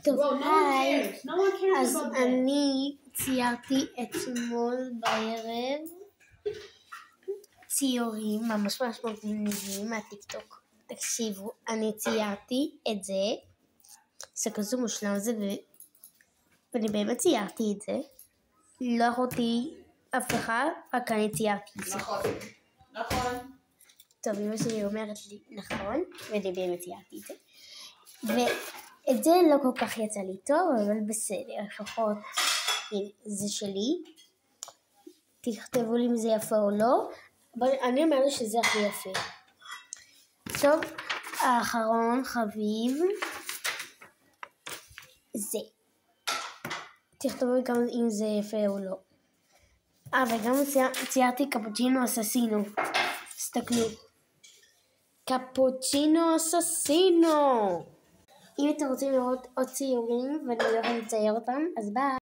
טוב, היי, אז אני ציירתי אתמול בערב ציורים ממש מגניבים מהטיקטוק. תקשיבו, אני ציירתי את זה, זה כזה מושלם זה, ואני באמת ציירתי את זה. לא יכולתי אף אחד, רק אני ציירתי את זה. נכון. טוב, אמא שלי אומרת לי נכון, ואני באמת ציירתי את זה. ואת זה לא כל כך יצא לי טוב, אבל בסדר, לפחות זה שלי. תכתבו לי אם זה יפה או לא, אבל אני אומרת שזה הכי יפה. טוב, האחרון חביב, זה. תכתבו לי גם אם זה יפה או לא. וגם ציירתי קפוצ'ינו אססינו. תסתכלו. קפוצ'ינו אססינו. אם אתם רוצים לראות עוד ציורים ואני לא יכולה לצייר אותם, אז ביי.